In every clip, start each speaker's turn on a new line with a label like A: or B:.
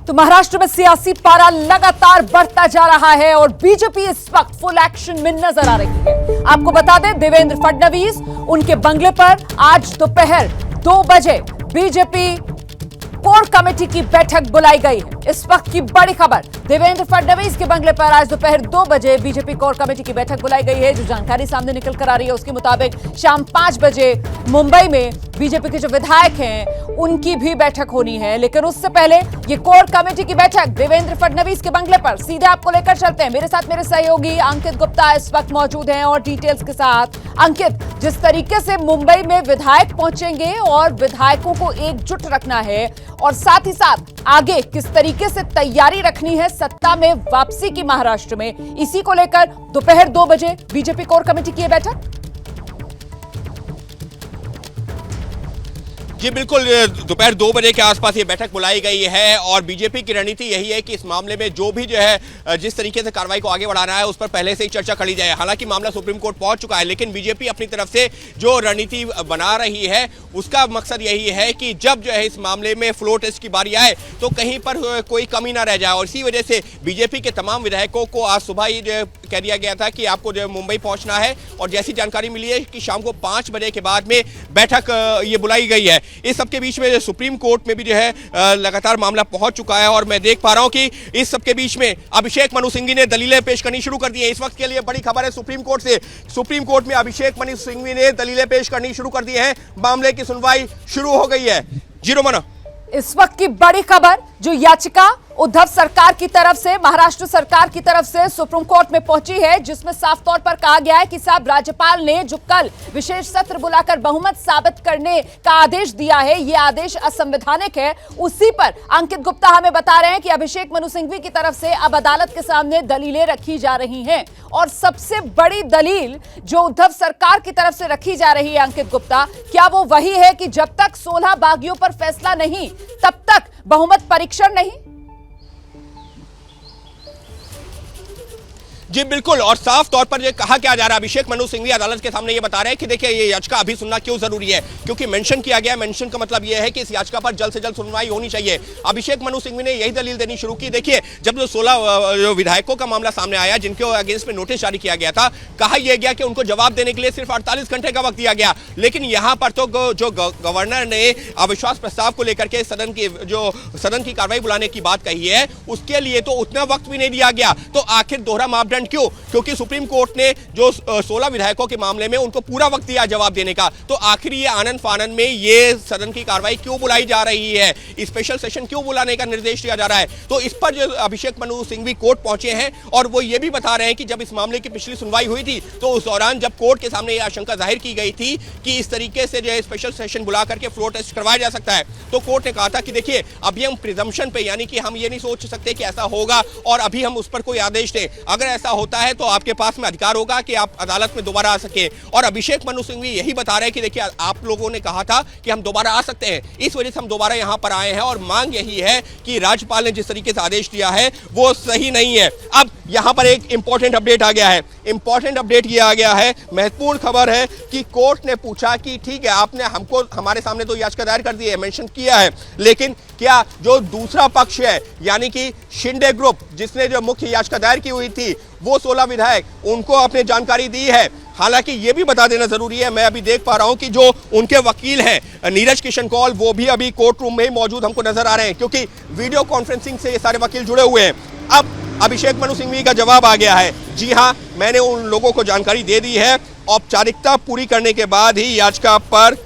A: तो महाराष्ट्र में सियासी पारा लगातार बढ़ता जा रहा है और बीजेपी इस वक्त फुल एक्शन में नजर आ रही है। आपको बता दें, देवेंद्र फडणवीस उनके बंगले पर आज दोपहर 2 बजे बीजेपी कोर कमेटी की बैठक बुलाई गई है। इस वक्त की बड़ी खबर, देवेंद्र फडणवीस के बंगले पर आज दोपहर 2 बजे बीजेपी कोर कमेटी की बैठक बुलाई गई है। जो जानकारी सामने निकल कर आ रही है उसके मुताबिक शाम 5 बजे मुंबई में बीजेपी के जो विधायक हैं उनकी भी बैठक होनी है। लेकिन उससे पहले ये कोर कमेटी की बैठक देवेंद्र फडणवीस के बंगले पर, सीधे आपको लेकर चलते हैं। मेरे साथ मेरे सहयोगी अंकित गुप्ता इस वक्त मौजूद हैं और डिटेल्स के साथ। अंकित, जिस तरीके से मुंबई में विधायक पहुंचेंगे और विधायकों को एकजुट रखना है और साथ ही साथ आगे किस तरीके से तैयारी रखनी है सत्ता में वापसी की महाराष्ट्र में, इसी को लेकर दोपहर 2 बजे बीजेपी कोर कमेटी की बैठक।
B: जी बिल्कुल, दोपहर 2 बजे के आसपास ये बैठक बुलाई गई है और बीजेपी की रणनीति यही है कि इस मामले में जो भी जो है जिस तरीके से कार्रवाई को आगे बढ़ाना है उस पर पहले से ही चर्चा करी जाए। हालांकि मामला सुप्रीम कोर्ट पहुंच चुका है, लेकिन बीजेपी अपनी तरफ से जो रणनीति बना रही है उसका मकसद यही है कि जब जो है इस मामले में फ्लोर टेस्ट की बारी आए तो कहीं पर कोई कमी ना रह जाए। और इसी वजह से बीजेपी के तमाम विधायकों को आज सुबह ही कह दिया गया था कि आपको जो मुंबई पहुंचना है, और जैसी जानकारी मिली है कि शाम को 5 बजे के बाद में बैठक ये बुलाई गई है। इस सबके बीच में सुप्रीम कोर्ट में भी जो है लगातार मामला पहुंच चुका है और मैं देख पा रहा हूं कि इस सबके बीच में अभिषेक मनु सिंघवी ने दलीलें पेश करनी शुरू कर दी है। इस वक्त के लिए बड़ी खबर है सुप्रीम कोर्ट से। सुप्रीम कोर्ट में अभिषेक मनु सिंघवी ने दलीलें पेश करनी शुरू कर दी है। मामले की सुनवाई शुरू हो गई है। जी रोमना,
A: इस वक्त की बड़ी खबर, जो याचिका उद्धव सरकार की तरफ से, महाराष्ट्र सरकार की तरफ से सुप्रीम कोर्ट में पहुंची है, जिसमें साफ तौर पर कहा गया है कि साहब राज्यपाल ने जो कल विशेष सत्र बुलाकर बहुमत साबित करने का आदेश दिया है, यह आदेश असंवैधानिक है। उसी पर अंकित गुप्ता हमें बता रहे हैं कि अभिषेक मनु सिंघवी की तरफ से अब अदालत के सामने दलीलें रखी जा रही हैं। और सबसे बड़ी दलील जो उद्धव सरकार की तरफ से रखी जा रही है अंकित गुप्ता, क्या वो वही है कि जब तक 16 बागियों पर फैसला नहीं तब तक बहुमत परीक्षण नहीं?
B: जी बिल्कुल, और साफ तौर पर ये कहा क्या जा रहा है, अभिषेक मनु सिंघवी अदालत के सामने ये बता रहे हैं कि देखिए ये याचिका अभी सुनना क्यों जरूरी है, क्योंकि मेंशन किया गया। मेंशन का मतलब ये है कि इस याचिका पर जल्द से जल्द सुनवाई होनी चाहिए। अभिषेक मनु सिंघवी ने यही दलील देनी शुरू की। देखिए, जब जो 16 विधायकों का मामला सामने आया जिनके अगेंस्ट में नोटिस जारी किया गया था, कहा यह गया कि उनको जवाब देने के लिए सिर्फ 48 घंटे का वक्त दिया गया। लेकिन यहां पर तो जो गवर्नर ने अविश्वास प्रस्ताव को लेकर के सदन की कार्रवाई बुलाने की बात कही है, उसके लिए तो उतना वक्त भी नहीं दिया गया। तो आखिर दोहरा मापदंड क्यों? क्योंकि सुप्रीम कोर्ट ने जो 16 विधायकों के मामले में उनको पूरा वक्त दिया जवाब देने का, तो आखिर ये आनंद फानन में ये सदन की कार्रवाई क्यों बुलाई जा रही है, स्पेशल सेशन क्यों बुलाने का निर्देश दिया जा रहा है? तो इस पर जो अभिषेक मनु सिंघवी कोर्ट पहुंचे हैं और वो ये भी बता रहे हैं कि जब इस मामले की पिछली सुनवाई हुई थी तो उस दौरान जब कोर्ट के सामने यह आशंका जाहिर की गई थी कि इस तरीके से जो है स्पेशल सेशन बुला करके फ्लोर टेस्ट करवाया जा सकता है, तो कोर्ट ने कहा था कि देखिए अभी हम प्रिजम्पशन पे, यानी कि हम ये नहीं सोच सकते कि ऐसा होगा और अभी हम उस पर कोई आदेश दें। अगर ऐसा होता है तो आपके पास में अधिकार होगा कि आप अदालत में दोबारा आ सके। और अभिषेक मनु सिंघवी यही बता रहे हैं कि देखिए आप लोगों ने कहा था कि हम दोबारा आ सकते हैं, इस वजह से हम दोबारा यहां पर आए हैं और मांग यही है कि राज्यपाल ने जिस तरीके से आदेश दिया है वो सही नहीं है। अब यहां पर एक इंपॉर्टेंट अपडेट आ गया है। इंपॉर्टेंट अपडेट ये आ गया है, महत्वपूर्ण खबर है कि कोर्ट ने पूछा कि ठीक है आपने हमको हमारे सामने तो याचिका दायर कर दी है, मेंशन किया है, लेकिन क्या जो दूसरा पक्ष है यानी कि शिंदे ग्रुप जिसने जो मुख्य याचिका दायर की हुई थी, वो 16 विधायक, उनको आपने जानकारी दी है? हालांकि ये भी बता देना जरूरी है, मैं अभी देख पा रहा हूं कि जो उनके वकील हैं नीरज किशन कौल, वो भी अभी कोर्ट रूम में ही मौजूद हमको नजर आ रहे हैं, क्योंकि वीडियो कॉन्फ्रेंसिंग से ये सारे वकील जुड़े हुए हैं। अब अभिषेक मनु सिंघवी का जवाब आ गया है, जी हाँ मैंने उन लोगों को जानकारी दे दी है, औपचारिकता पूरी करने के बाद ही याचिका पर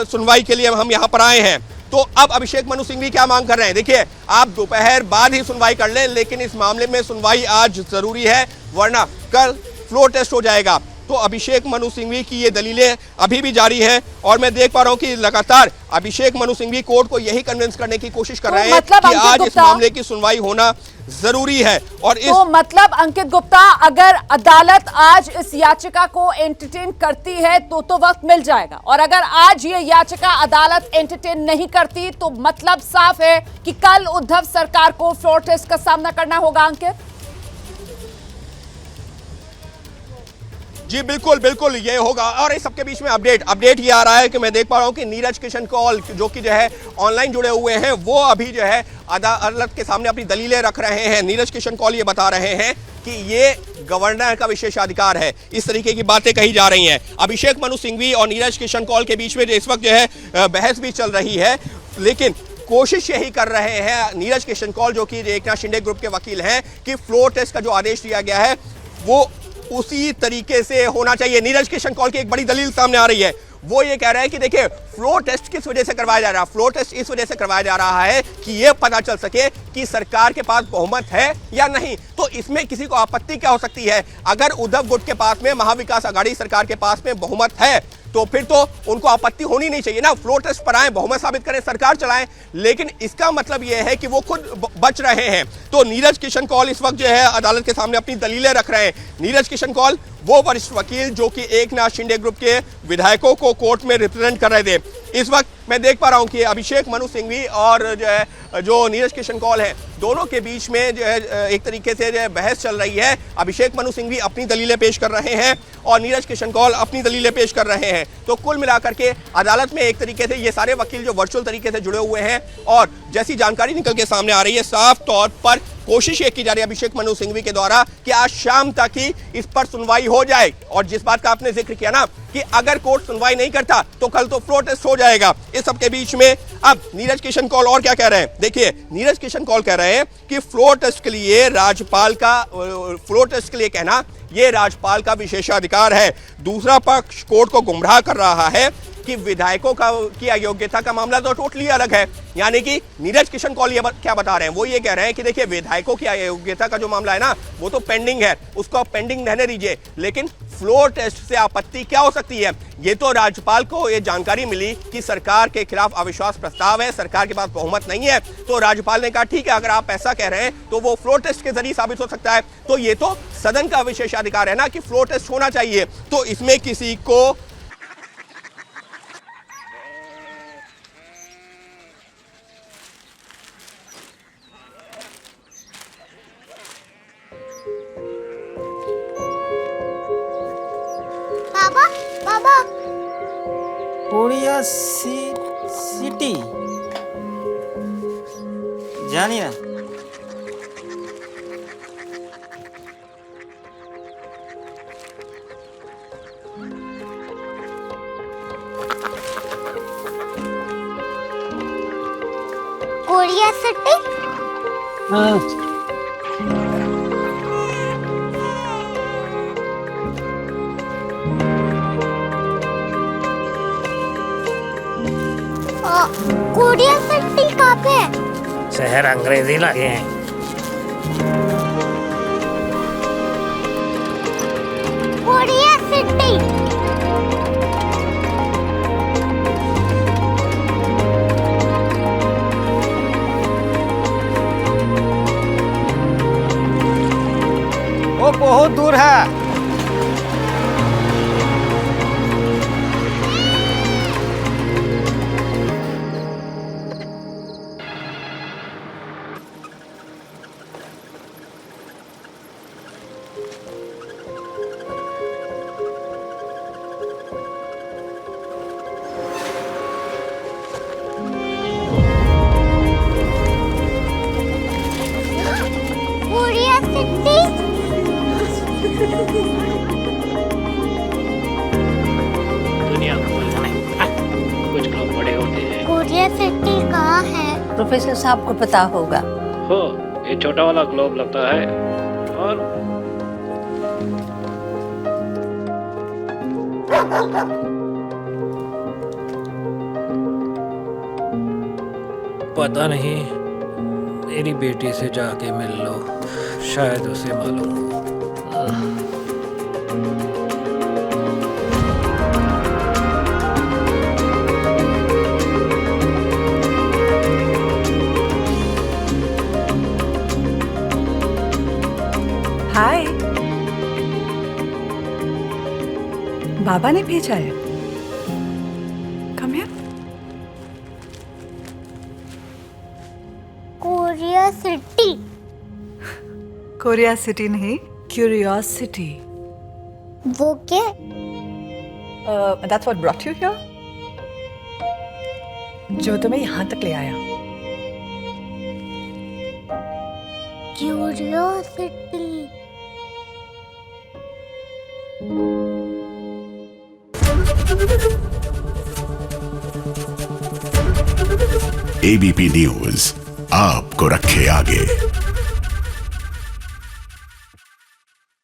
B: सुनवाई के लिए हम यहाँ पर आए हैं। तो अब अभिषेक मनु सिंघवी क्या मांग कर रहे हैं? देखिए, आप दोपहर बाद ही सुनवाई कर लें, लेकिन इस मामले में सुनवाई आज जरूरी है, वरना कल फ्लोर टेस्ट हो जाएगा। तो अभिषेक मनु सिंघवी की ये दलीलें अभी भी जारी है और मैं देख पा रहा हूं कि लगातार अभिषेक मनु सिंघवी कोर्ट को यही कन्विंस करने की कोशिश कर रहे हैं कि आज इस मामले की सुनवाई होना जरूरी है। और इस
A: मतलब अंकित गुप्ता, अगर अदालत आज इस याचिका को एंटरटेन करती है तो वक्त मिल जाएगा, और अगर आज ये याचिका अदालत एंटरटेन नहीं करती तो मतलब साफ है कि कल उद्धव सरकार को फ्लोर टेस्ट का सामना करना होगा। अंकित
B: जी जी बिल्कुल बिल्कुल ये होगा। और इस सबके बीच में अपडेट ये आ रहा है कि मैं देख पा रहा हूं कि नीरज किशन कौल जो कि जो है ऑनलाइन जुड़े हुए हैं, वो अभी जो है अदालत के सामने अपनी दलीलें रख रहे हैं। नीरज किशन कौल ये बता रहे हैं कि ये गवर्नर का विशेषाधिकार है, इस तरीके की बातें कही जा रही हैं। अभिषेक मनु सिंघवी और नीरज किशन कौल के बीच में इस वक्त जो है बहस भी चल रही है, लेकिन कोशिश यही कर रहे हैं नीरज किशन कौल जो कि एकनाथ शिंदे ग्रुप के वकील हैं कि फ्लोर टेस्ट का जो आदेश दिया गया है वो उसी तरीके से होना चाहिए। नीरज किशन कौल की एक बड़ी दलील सामने आ रही है, वो ये कह रहा है कि देखिए फ्लोर टेस्ट किस वजह से करवाया जा रहा है। फ्लोर टेस्ट इस वजह से करवाया जा रहा है कि ये पता चल सके कि सरकार के पास बहुमत है या नहीं। तो इसमें किसी को आपत्ति क्या हो सकती है? अगर उद्धव गुट के पास में, महाविकास आघाड़ी सरकार के पास में बहुमत है तो फिर तो उनको आपत्ति होनी नहीं चाहिए ना। फ्लोर टेस्ट पर आए, बहुमत साबित करें, सरकार चलाएं, लेकिन इसका मतलब यह है कि वो खुद बच रहे हैं। तो नीरज किशन कौल इस वक्त जो है अदालत के सामने अपनी दलीलें रख रहे हैं। नीरज किशन कौल वो वरिष्ठ वकील जो कि एकनाथ शिंदे ग्रुप के विधायकों को कोर्ट में रिप्रेजेंट कर रहे थे। इस वक्त मैं देख पा रहा हूं कि अभिषेक मनु सिंघवी और जो नीरज किशन कौल है, दोनों के बीच में जो है एक तरीके से जो है बहस चल रही है। अभिषेक मनु सिंघवी अपनी दलीलें पेश कर रहे हैं और नीरज किशन कौल अपनी दलीलें पेश कर रहे हैं। तो कुल मिलाकर के अदालत में एक तरीके से ये सारे वकील जो वर्चुअल तरीके से जुड़े हुए हैं, और जैसी जानकारी निकल के सामने आ रही है, साफ तौर पर कोशिश ये की जा रही है अभिषेक मनु सिंघवी के द्वारा कि आज शाम तक ही इस पर सुनवाई हो जाए। और जिस बात का आपने जिक्र किया ना कि अगर कोर्ट सुनवाई नहीं करता तो कल तो फ्लोर टेस्ट हो जाएगा। इस सब के बीच में अब नीरज किशन कौल और क्या कह रहे हैं, देखिए नीरज किशन कौल कह रहे हैं कि फ्लोर टेस्ट के लिए कहना ये राज्यपाल का विशेषाधिकार है। दूसरा पक्ष कोर्ट को गुमराह कर रहा है कि विधायकों की अयोग्यता का मामला तो टोटली अलग है। यानी कि नीरज किशन कौल ये क्या बता रहे हैं, वो ये कह रहे हैं कि देखिए विधायकों की अयोग्यता का जो मामला है ना वो तो पेंडिंग है, उसको पेंडिंग रहने दीजिए, लेकिन फ्लोर टेस्ट से आपत्ति क्या हो सकती है? ये तो राज्यपाल को ये जानकारी मिली कि सरकार के खिलाफ अविश्वास प्रस्ताव है, सरकार के पास बहुमत नहीं है, तो राज्यपाल ने कहा ठीक है अगर आप ऐसा कह रहे हैं तो वो फ्लोर टेस्ट के जरिए साबित हो सकता है। तो ये तो सदन का विशेषाधिकार है ना कि फ्लोर टेस्ट होना चाहिए। तो इसमें किसी को
C: कोरिया सिटी जानी ना।
D: Korea city?
C: हाँ।
D: कोरिया सिटी कहाँ पे है?
E: शहर अंग्रेजी लगे हैं।
D: Korea city.
C: वो बहुत दूर है।
D: Korea city?
E: दुनिया को बोलना है, कुछ लोग बड़े होते हैं।
D: कोरिया सिटी कहाँ है?
F: प्रोफेसर साहब को पता होगा।
E: हो ये छोटा वाला ग्लोब लगता है और
G: पता नहीं, मेरी बेटी से जाके मिल लो, शायद उसे मालूम हो।
H: हाय, बाबा ने भेजा है। Come here.
D: Korea city?
H: Korea city नहीं, क्यूरियोसिटी।
D: वो क्या?
H: That's what brought you here? जो तुम्हें यहाँ तक ले आया।
D: क्यूरियोसिटी।
F: एबीपी न्यूज आपको रखे आगे।